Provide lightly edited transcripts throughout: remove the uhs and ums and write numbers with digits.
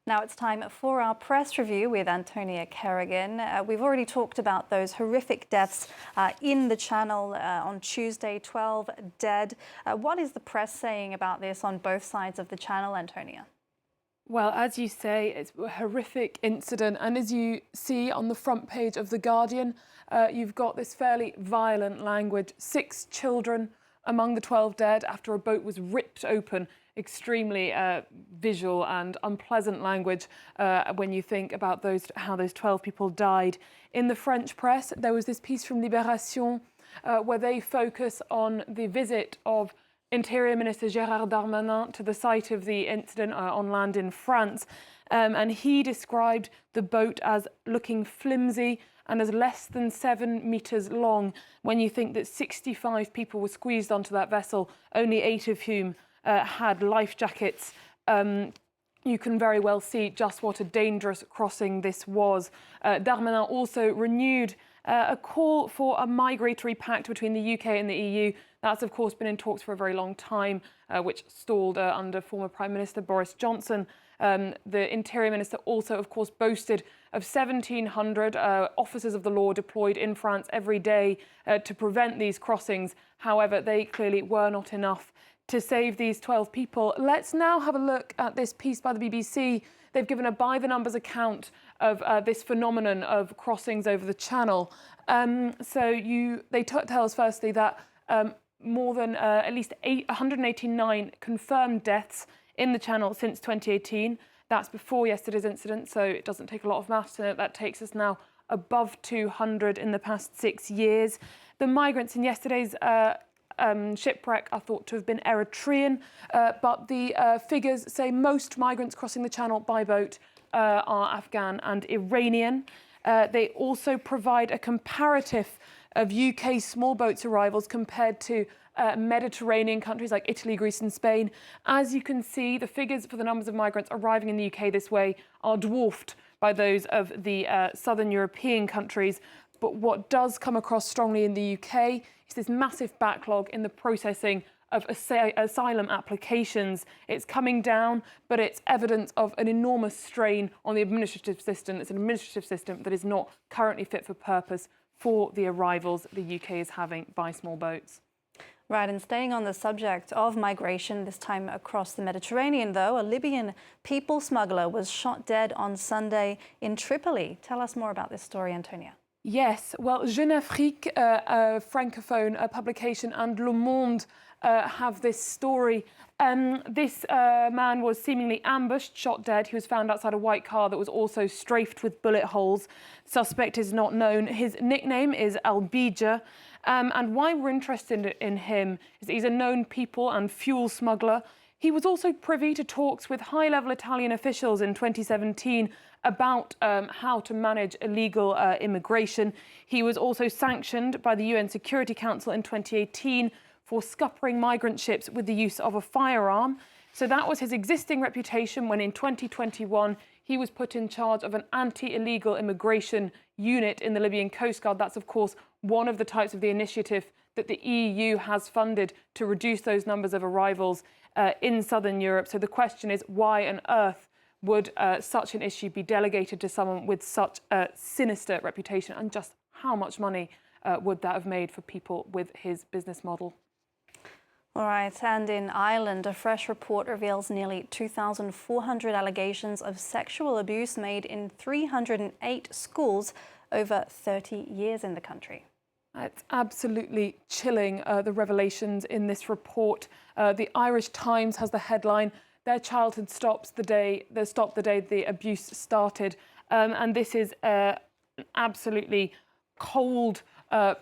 Now it's time for our press review with Antonia Kerrigan. We've already talked about those horrific deaths in the Channel on Tuesday, 12 dead. What is the press saying about this on both sides of the Channel, Antonia? Well, as you say, it's a horrific incident. And as you see on the front page of The Guardian, you've got this fairly violent language. 6 children among the 12 dead after a boat was ripped open. Extremely visual and unpleasant language when you think about how those 12 people died. In the French press, there was this piece from Libération where they focus on the visit of Interior Minister Gérard Darmanin to the site of the incident on land in France. And he described the boat as looking flimsy and as less than 7 metres long when you think that 65 people were squeezed onto that vessel, only 8 of whom had life jackets. You can very well see just what a dangerous crossing this was. Darmanin also renewed a call for a migratory pact between the UK and the EU. That's, of course, been in talks for a very long time, which stalled under former Prime Minister Boris Johnson. The Interior Minister also, of course, boasted of 1,700 officers of the law deployed in France every day to prevent these crossings. However, they clearly were not enough to save these 12 people. Let's now have a look at this piece by the BBC. They've given a by-the-numbers account of this phenomenon of crossings over the Channel. They tell us firstly that more than at least 189 confirmed deaths in the Channel since 2018. That's before yesterday's incident, so it doesn't take a lot of maths to know that takes us now above 200 in the past 6 years. The migrants in yesterday's shipwreck are thought to have been Eritrean, but the figures say most migrants crossing the Channel by boat are Afghan and Iranian. They also provide a comparative of UK small boats arrivals compared to Mediterranean countries like Italy, Greece and Spain. As you can see, the figures for the numbers of migrants arriving in the UK this way are dwarfed by those of the southern European countries. But what does come across strongly in the UK is this massive backlog in the processing of asylum applications. It's coming down, but it's evidence of an enormous strain on the administrative system. It's an administrative system that is not currently fit for purpose for the arrivals the UK is having by small boats. Right, and staying on the subject of migration, this time across the Mediterranean, though, a Libyan people smuggler was shot dead on Sunday in Tripoli. Tell us more about this story, Antonia. Yes, well, Jeune Afrique, a francophone publication, and Le Monde have this story. This man was seemingly ambushed, shot dead. He was found outside a white car that was also strafed with bullet holes. Suspect is not known. His nickname is Bija. And why we're interested in him is that he's a known people and fuel smuggler. He was also privy to talks with high-level Italian officials in 2017 about how to manage illegal immigration. He was also sanctioned by the UN Security Council in 2018 for scuppering migrant ships with the use of a firearm. So that was his existing reputation when in 2021 he was put in charge of an anti-illegal immigration unit in the Libyan coastguard. That's, of course, one of the types of the initiative that the EU has funded to reduce those numbers of arrivals in southern Europe. So the question is, why on earth would such an issue be delegated to someone with such a sinister reputation, and just how much money would that have made for people with his business model? All right, and in Ireland, a fresh report reveals nearly 2,400 allegations of sexual abuse made in 308 schools over 30 years in the country. It's absolutely chilling, the revelations in this report. The Irish Times has the headline, "Their childhood stopped the day the abuse started." And this is an absolutely cold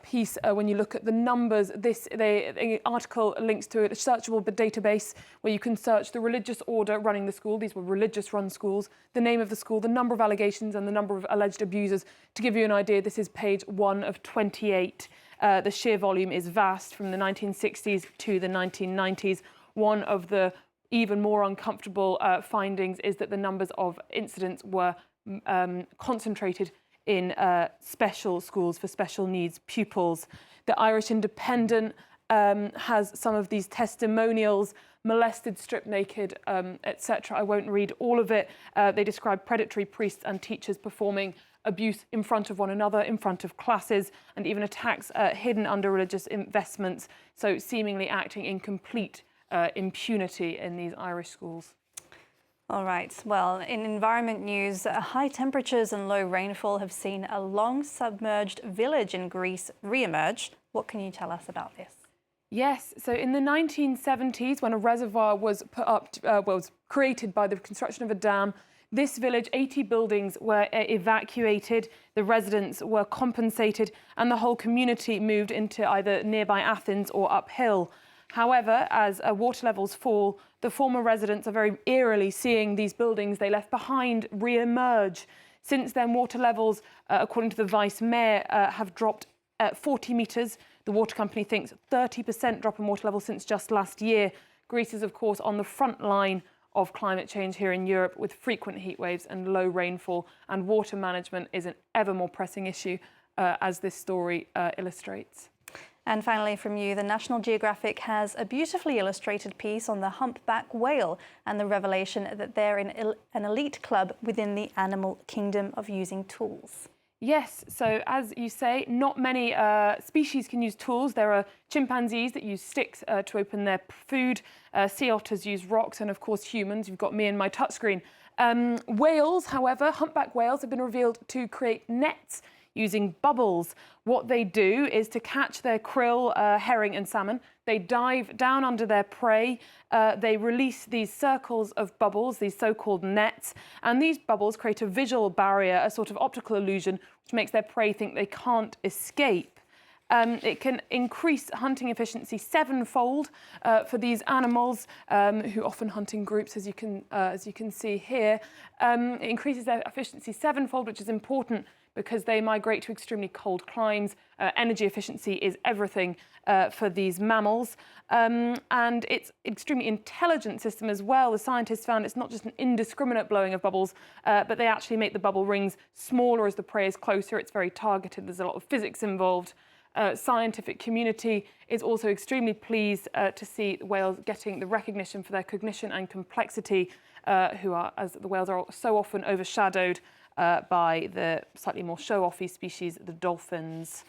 piece when you look at the numbers. The article links to a searchable database where you can search the religious order running the school. These were religious-run schools, the name of the school, the number of allegations and the number of alleged abusers. To give you an idea, this is page 1 of 28. The sheer volume is vast, from the 1960s to the 1990s. One of the even more uncomfortable findings is that the numbers of incidents were concentrated in special schools for special needs pupils. The Irish Independent has some of these testimonials, molested, stripped naked, etc. I won't read all of it. They describe predatory priests and teachers performing abuse in front of one another, in front of classes, and even attacks hidden under religious investments, so seemingly acting in complete impunity in these Irish schools. All right. Well, in environment news, high temperatures and low rainfall have seen a long submerged village in Greece re-emerge. What can you tell us about this? Yes, so in the 1970s, when a reservoir was put up, was created by the construction of a dam, this village, 80 buildings were evacuated, the residents were compensated, and the whole community moved into either nearby Athens or uphill. However, as water levels fall, the former residents are very eerily seeing these buildings they left behind re-emerge. Since then, water levels, according to the Vice Mayor, have dropped 40 metres. The water company thinks 30% drop in water level since just last year. Greece is, of course, on the front line of climate change here in Europe, with frequent heat waves and low rainfall, and water management is an ever more pressing issue, as this story illustrates. And finally from you, the National Geographic has a beautifully illustrated piece on the humpback whale and the revelation that they're in an elite club within the animal kingdom of using tools. Yes, so as you say, not many species can use tools. There are chimpanzees that use sticks to open their food, sea otters use rocks, and of course humans. You've got me and my touchscreen. Whales, however, humpback whales have been revealed to create nets using bubbles. What they do is to catch their krill, herring and salmon. They dive down under their prey. They release these circles of bubbles, these so-called nets, and these bubbles create a visual barrier, a sort of optical illusion, which makes their prey think they can't escape. It can increase hunting efficiency sevenfold for these animals, who often hunt in groups, as you can see here. It increases their efficiency sevenfold, which is important because they migrate to extremely cold climes. Energy efficiency is everything for these mammals. And it's an extremely intelligent system as well. The scientists found it's not just an indiscriminate blowing of bubbles, but they actually make the bubble rings smaller as the prey is closer. It's very targeted. There's a lot of physics involved. Scientific community is also extremely pleased to see whales getting the recognition for their cognition and complexity, as the whales are so often overshadowed by the slightly more show-offy species, the dolphins.